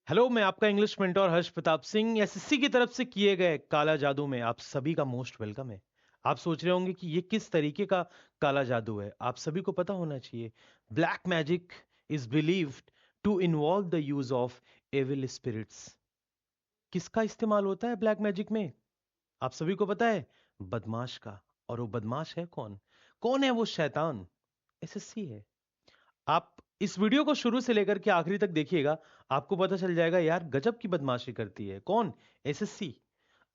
Hello, मैं आपका English mentor हर्ष Pratap Singh. SSC की तरफ से किए गए काला जादू में आप सभी का मोस्ट वेलकम है। आप सोच रहे होंगे कि ये किस तरीके का काला जादू है। आप सभी को पता होना चाहिए, black magic is believed to involve the use of evil spirits. किसका इस्तेमाल होता है ब्लैक मैजिक में? आप सभी को पता है, बदमाश का। और वो बदमाश है कौन? कौन है वो शैतान? एसएससी है। आप इस वीडियो को शुरू से लेकर के आखिरी तक देखिएगा, आपको पता चल जाएगा यार गजब की बदमाशी करती है कौन? एसएससी।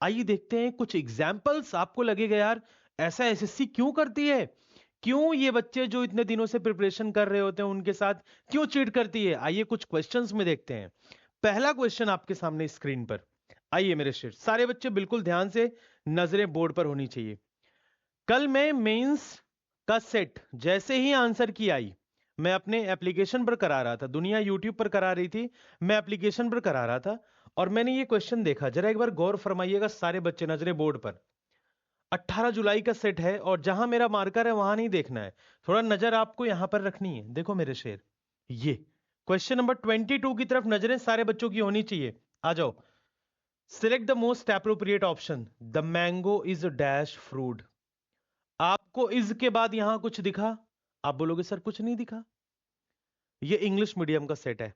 आइए देखते हैं कुछ एग्जाम्पल्स। आपको लगेगा यार ऐसा एसएससी क्यों करती है, क्यों ये बच्चे जो इतने दिनों से प्रिपरेशन कर रहे होते हैं उनके साथ क्यों चीट करती है। आइए कुछ क्वेश्चंस में देखते हैं। पहला क्वेश्चन आपके सामने स्क्रीन पर। आइए मेरे शेर, सारे बच्चे बिल्कुल ध्यान से, नजरें बोर्ड पर होनी चाहिए। कल मैं मेंस का सेट जैसे ही आंसर की आई, मैं अपने एप्लीकेशन पर करा रहा था, दुनिया यूट्यूब पर करा रही थी, मैं एप्लीकेशन पर करा रहा था और मैंने ये क्वेश्चन देखा। जरा एक बार गौर फरमाइएगा सारे बच्चे, नजरें बोर्ड पर। 18 जुलाई का सेट है और जहां मेरा मार्कर है वहां नहीं देखना है, थोड़ा नजर आपको यहां पर रखनी है। देखो मेरे शेर, ये क्वेश्चन नंबर 22 की तरफ नजरें सारे बच्चों की होनी चाहिए। आ जाओ। Select the most appropriate option. The mango is dash fruit. आपको इस के बाद यहां कुछ दिखा? आप बोलोगे सर कुछ नहीं दिखा। ये इंग्लिश मीडियम का सेट है,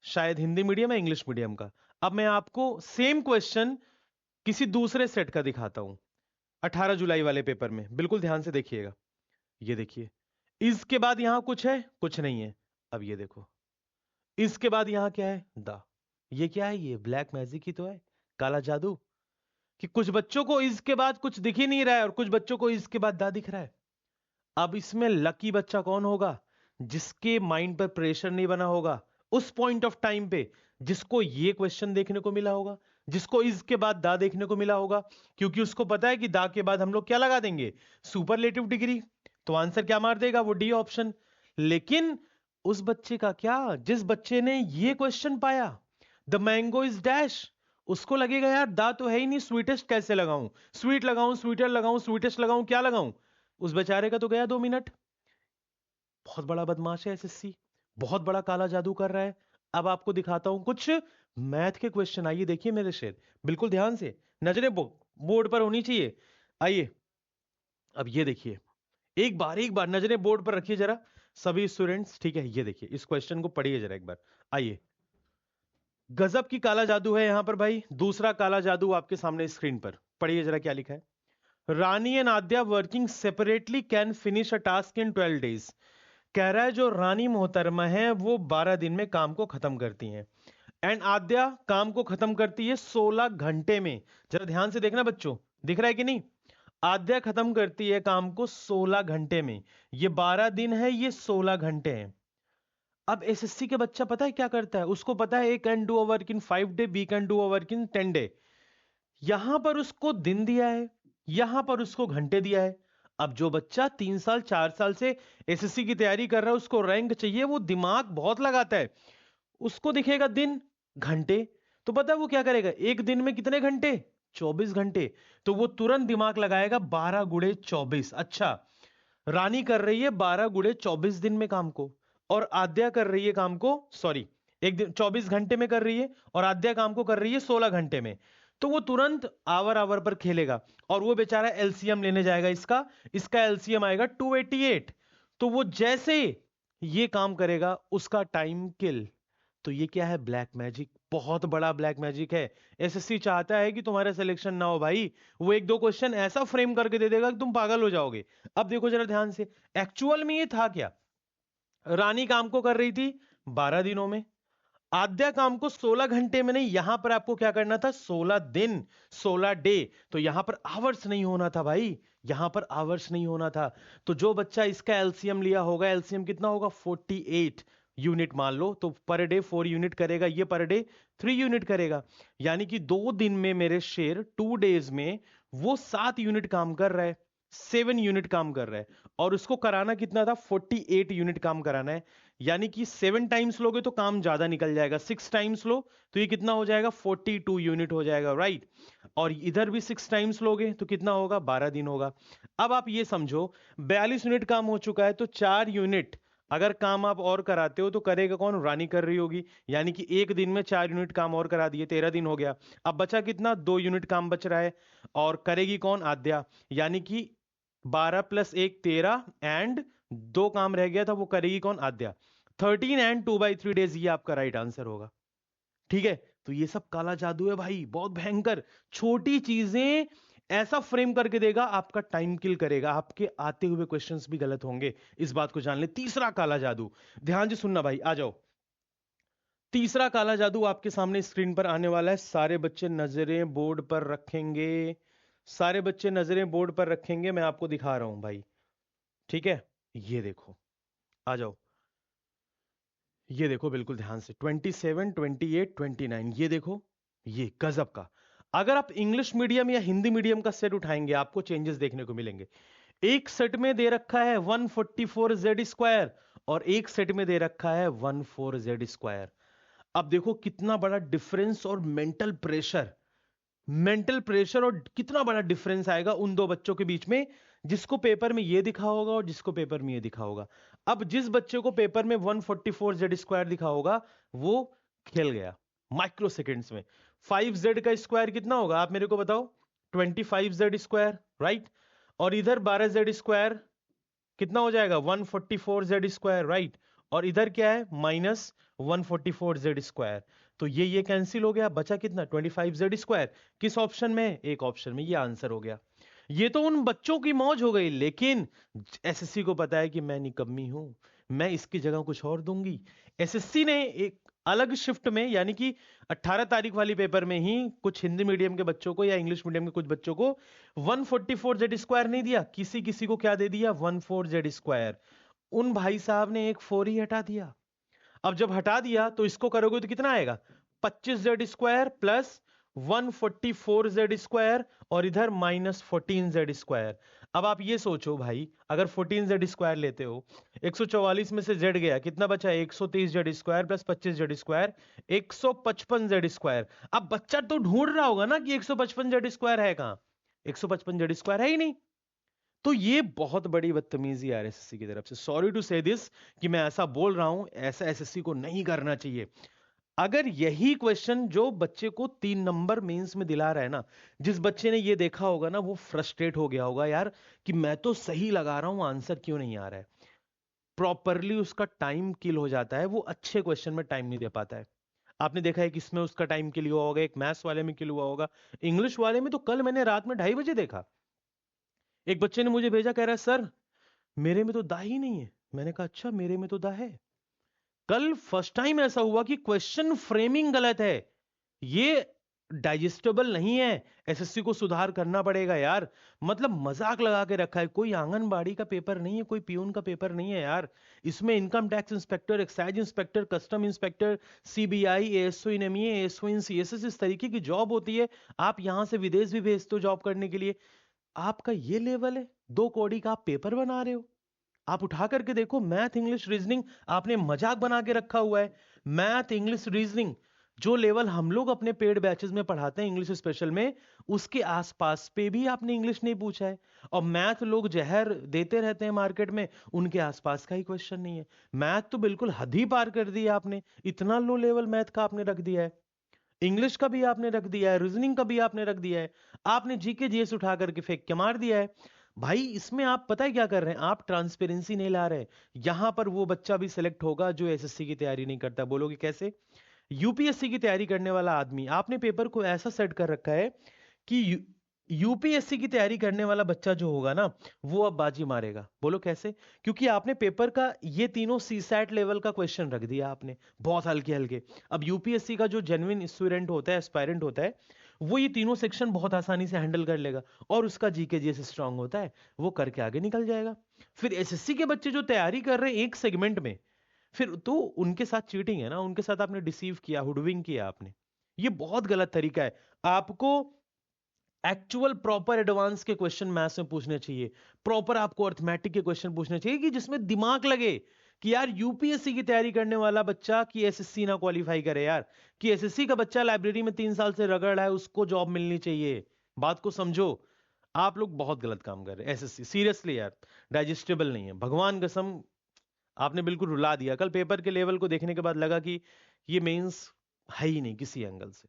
शायद हिंदी मीडियम है, इंग्लिश मीडियम का। अब मैं आपको सेम क्वेश्चन किसी दूसरे सेट का दिखाता हूं, 18 जुलाई वाले पेपर में। बिल्कुल ध्यान से देखिएगा। ये देखिए, इसके बाद यहां कुछ है? कुछ नहीं है। अब ये देखो, इसके बाद यहां क्या है? द। ये क्या है? ये ब्लैक मैजिक ही तो है, काला जादू। कि कुछ बच्चों को इसके बाद कुछ दिख ही नहीं रहा है और कुछ बच्चों को इसके बाद दा दिख रहा है। अब इसमें लकी बच्चा कौन होगा? जिसके माइंड पर प्रेशर नहीं बना होगा उस पॉइंट ऑफ टाइम पे, जिसको ये क्वेश्चन देखने को मिला होगा, जिसको इसके बाद दा देखने को मिला होगा। क्योंकि उसको पता है कि दा के बाद हम लोग क्या लगा देंगे? Superlative degree. तो आंसर क्या मार देगा? वो डी ऑप्शन। लेकिन उस बच्चे का क्या, जिस बच्चे ने ये क्वेश्चन पाया, द मैंगो इज डैश, उसको लगेगा यार दा तो है ही नहीं, स्वीटेस्ट कैसे लगाऊं? स्वीट लगाऊं, स्वीटर लगाऊं, स्वीटेस्ट लगाऊं, क्या लगाऊं? उस बेचारे का तो गया 2 मिनट। बहुत बड़ा बदमाश है एसएससी, बहुत बड़ा काला जादू कर रहा है। अब आपको दिखाता हूं कुछ मैथ के क्वेश्चन। आइए देखिए मेरे शेर, बिल्कुल ध्यान से, नजरें बोर्ड पर होनी चाहिए। आइए, अब ये देखिए, एक बार नजरें बोर्ड पर रखिए जरा सभी स्टूडेंट्स, ठीक है? ये देखिए, इस क्वेश्चन को पढ़िए जरा एक बार। आइए, गजब की काला जादू है यहां पर भाई। दूसरा काला जादू आपके सामने स्क्रीन पर, पढ़िए जरा क्या लिखा है। Rani and Aadya working separately can finish a task in 12 days. कह रहा है जो रानी मोहतरमा है वो 12 दिन में काम को खत्म करती हैं, एंड आद्या काम को खत्म करती है 16 घंटे में। जरा ध्यान से देखना बच्चों, दिख रहा है कि नहीं? आद्या खत्म करती है काम को 16 घंटे में। ये 12 दिन है, ये 16 घंटे हैं। अब एसएससी के बच्चा पता है क्या करता है? उसको पता है A can do a work in 5 day, B can do a work in 10 day. यहां पर उसको दिन दिया है, यहां पर उसको घंटे दिया है। अब जो बच्चा 3 साल 4 साल से एसएससी की तैयारी कर रहा है, उसको रैंक चाहिए, वो दिमाग बहुत लगाता है। उसको दिखेगा दिन, घंटे, तो पता है वो क्या करेगा? एक दिन में कितने घंटे? 24 घंटे। तो वो तुरंत दिमाग लगाएगा 12 × 24। अच्छा, रानी कर रही है 12 × 24 दिन में काम को, और आद्या कर रही है काम को, सॉरी, एक दिन 24 घंटे में कर रही है और आद्या काम को कर रही है 16 घंटे में। तो वो तुरंत आवर आवर पर खेलेगा और वो बेचारा एलसीएम लेने जाएगा। इसका इसका एलसीएम आएगा 288। तो वो जैसे ये काम करेगा उसका टाइम किल। तो ये क्या है? ब्लैक मैजिक, बहुत बड़ा ब्लैक मैजिक है। एसएससी चाहता है कि तुम्हारा सिलेक्शन ना हो भाई। वो एक दो क्वेश्चन ऐसा फ्रेम करके दे देगा कि तुम पागल हो जाओगे। अब देखो जरा ध्यान से, एक्चुअल में ये था क्या? रानी काम को कर रही थी 12 दिनों में, आद्या काम को 16 घंटे में। नहीं, यहां पर आपको क्या करना था? 16 दिन, 16 डे। तो यहां पर आवर्स नहीं होना था भाई, यहां पर आवर्स नहीं होना था। तो जो बच्चा इसका एलसीएम लिया होगा, एलसीएम कितना होगा? 48 यूनिट मान लो, तो पर डे 4 यूनिट करेगा, ये पर डे 3 यूनिट करेगा। यानी कि 2 दिन में मेरे शेर, 2 डेज में वो 7 यूनिट काम कर रहा है, 7 यूनिट काम कर रहा है। और उसको कराना कितना था? 48 यूनिट काम कराना है। यानी कि 7 टाइम्स लोगे तो काम ज्यादा निकल जाएगा, 6 टाइम्स लो तो ये कितना हो जाएगा? 42 यूनिट हो जाएगा, राइट? और इधर भी 6 टाइम्स लोगे तो कितना होगा? 12 दिन होगा। अब आप ये समझो, 42 यूनिट काम हो चुका है, तो 4 यूनिट अगर काम आप और कराते हो तो करेगा कौन? रानी कर रही होगी, यानी कि एक दिन में 4 यूनिट काम और करा दिए, 13 दिन हो गया। अब बचा कितना? 2 यूनिट काम बच रहा है, और करेगी कौन? आद्या, यानी कि 12 + 1 13, एंड 2 काम रह गया था, वो करेगी कौन? आद्या। 13 एंड 2/3 डेज, ये आपका राइट आंसर होगा। ठीक है, तो ये सब काला जादू है भाई, बहुत भयंकर। छोटी चीजें ऐसा फ्रेम करके देगा, आपका टाइम किल करेगा, आपके आते हुए क्वेश्चंस भी गलत होंगे, इस बात को जान ले। तीसरा काला जादू, ध्यान से सुनना भाई, आ जाओ। तीसरा काला जादू आपके सामने स्क्रीन पर आने वाला है। सारे बच्चे नजरें बोर्ड पर रखेंगे, सारे बच्चे नजरें बोर्ड पर रखेंगे, मैं आपको दिखा रहा हूं भाई। ठीक है, ये देखो, आ जाओ, ये देखो बिल्कुल ध्यान से, 27 28 29, ये देखो, ये गजब का। अगर आप इंग्लिश मीडियम या हिंदी मीडियम का सेट उठाएंगे, आपको चेंजेस देखने को मिलेंगे। एक सेट में दे रखा है 144z², और एक सेट में दे रखा है 14z²। अब देखो कितना बड़ा डिफरेंस और मेंटल प्रेशर और कितना बड़ा डिफरेंस आएगा उन दो बच्चों के बीच में, जिसको पेपर में ये दिखा होगा और जिसको पेपर में ये दिखा होगा। अब जिस बच्चे को पेपर में 144z² दिखा होगा, वो खेल गया माइक्रो सेकेंड्स में। 5z का स्क्वायर कितना होगा, आप मेरे को बताओ? 25z², right. और इधर 12z² कितना हो जाएगा? 144z², right. और इधर क्या है? -144z²। तो ये कैंसिल हो गया, बचा कितना? 25z²। किस ऑप्शन में? एक ऑप्शन में, ये आंसर हो गया। ये तो उन बच्चों की मौज हो गई, लेकिन एसएससी को पता है कि मैं निकम्मी हूं, मैं इसकी जगह कुछ और दूंगी। एसएससी ने एक अलग शिफ्ट में, यानी कि 18 तारीख वाली पेपर में ही, कुछ हिंदी मीडियम के बच्चों को या इंग्लिश मीडियम के कुछ बच्चों को 144z² नहीं दिया, किसी किसी को क्या दे दिया? 14z²। उन भाई साहब ने एक 4 ही हटा दिया। अब जब हटा दिया तो इसको करोगे तो कितना आएगा? 25z² प्लस 144z², और इधर -14z²। अब आप ये सोचो भाई, अगर 14z² लेते हो, 144 में से z गया, कितना बचा? 130z² plus 25z², 155z²। अब बच्चा तो ढूंढ रहा होगा ना कि 155z² है कहां? 155z² है ही नहीं। तो ये बहुत बड़ी बदतमीजी है एसएससी की तरफ से। सॉरी टू से दिस कि मैं ऐसा बोल रहा हूं, ऐसा एसएससी को नहीं करना चाहिए। अगर यही क्वेश्चन जो बच्चे को 3 नंबर मेंस में दिला रहा है ना, जिस बच्चे ने ये देखा होगा ना, वो फ्रस्ट्रेट हो गया होगा यार, कि मैं तो सही लगा रहा हूं, आंसर क्यों नहीं आ रहा है। प्रॉपरली उसका टाइम किल हो जाता है, वो अच्छे क्वेश्चन में टाइम नहीं दे पाता है। आपने देखा है कि इसमें उसका टाइम किल हुआ होगा, एक मैथ्स वाले में किल हुआ होगा, इंग्लिश वाले में तो कल मैंने रात में 2:30 बजे देखा, एक बच्चे ने मुझे भेजा, कह रहा है सर मेरे में तो दा ही नहीं है। मैंने कहा अच्छा, मेरे में तो दा है। कल फर्स्ट टाइम ऐसा हुआ कि क्वेश्चन फ्रेमिंग गलत है, ये डाइजेस्टेबल नहीं है, एसएससी को सुधार करना पड़ेगा यार। मतलब मजाक लगा के रखा है, कोई आंगनबाड़ी का पेपर नहीं है, कोई पियून का पेपर नहीं है यार। इसमें income tax inspector, excise inspector, custom inspector, CBI, ASO in MEA, ASO in CSS, इस तरीके की जॉब होती है। आप यहां से विदेश भी भेजते हो जॉब करने के लिए, आपका ये लेवल है, 2 कौड़ी का आप पेपर बना रहे हो। आप उठा करके देखो, मैथ इंग्लिश रीजनिंग आपने मजाक बना के रखा हुआ है। मैथ इंग्लिश रीजनिंग जो लेवल हम लोग अपने पेड बैचेस में पढ़ाते हैं इंग्लिश स्पेशल में, उसके आसपास पे भी आपने इंग्लिश नहीं पूछा है। और मैथ लोग जहर देते रहते हैं मार्केट में, उनके आसपास का ही क्वेश्चन नहीं है। मैथ तो बिल्कुल हद ही पार कर दिया आपने, इतना लो लेवल मैथ का आपने रख दिया है। इंग्लिश का भी आपने रख दिया है, रीजनिंग का भी आपने रख दिया है, आपने जीके जीएस उठा करके फेंक के मार दिया है। भाई इसमें आप पता है क्या कर रहे हैं? आप ट्रांसपेरेंसी नहीं ला रहे। यहां पर वो बच्चा भी सिलेक्ट होगा जो एसएससी की तैयारी नहीं करता। बोलोगे कैसे? यूपीएससी की तैयारी करने वाला आदमी, आपने पेपर को ऐसा सेट कर रखा है कि यूपीएससी की तैयारी करने वाला बच्चा जो होगा ना, वो अब बाजी मारेगा। बोलो कैसे? क्योंकि आपने पेपर का ये तीनों सीसैट लेवल का क्वेश्चन रख दिया आपने, बहुत हल्के हल्के। अब यूपीएससी का जो जेन्युइन स्टूडेंट होता है, एस्पायरेंट होता है, वो ये तीनों सेक्शन बहुत आसानी से हैंडल कर लेगा, और उसका जीके जीएस स्ट्रांग होता है, वो करके आगे निकल जाएगा। फिर एसएससी के बच्चे जो तैयारी कर रहे हैं एक सेगमेंट में, फिर तो उनके साथ चीटिंग है ना, उनके साथ आपने डिसीव किया, हुडविंग किया आपने। ये बहुत गलत तरीका है। आपको एक्चुअल प्रॉपर एडवांस के क्वेश्चन मैथ्स में पूछने चाहिए, प्रॉपर आपको अर्थमेटिक के क्वेश्चन पूछने चाहिए कि जिसमें दिमाग लगे, कि यार यूपीएससी की तैयारी करने वाला बच्चा कि एसएससी ना क्वालिफाई करे यार, कि एसएससी का बच्चा लाइब्रेरी में 3 साल से रगड़ रहा है, उसको जॉब मिलनी चाहिए। बात को समझो। आप लोग बहुत गलत काम कर रहे हैं, एसएससी सीरियसली यार डाइजेस्टेबल नहीं है, भगवान कसम। आपने बिल्कुल रुला दिया। कल पेपर के लेवल को देखने के बाद लगा कि ये मेंस है ही नहीं किसी एंगल से।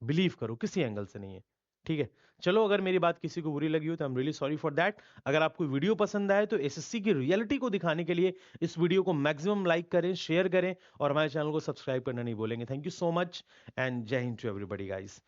बिलीव करो किसी एंगल से नहीं है। ठीक है, चलो अगर मेरी बात किसी को बुरी लगी हो तो I am really sorry for that. अगर आपको वीडियो पसंद आए तो एसएससी की रियलिटी को दिखाने के लिए इस वीडियो को मैक्सिमम लाइक करें, शेयर करें और हमारे चैनल को सब्सक्राइब करना नहीं भूलेंगे। Thank you so much and जय हिंद टू एवरीबॉडी गाइस।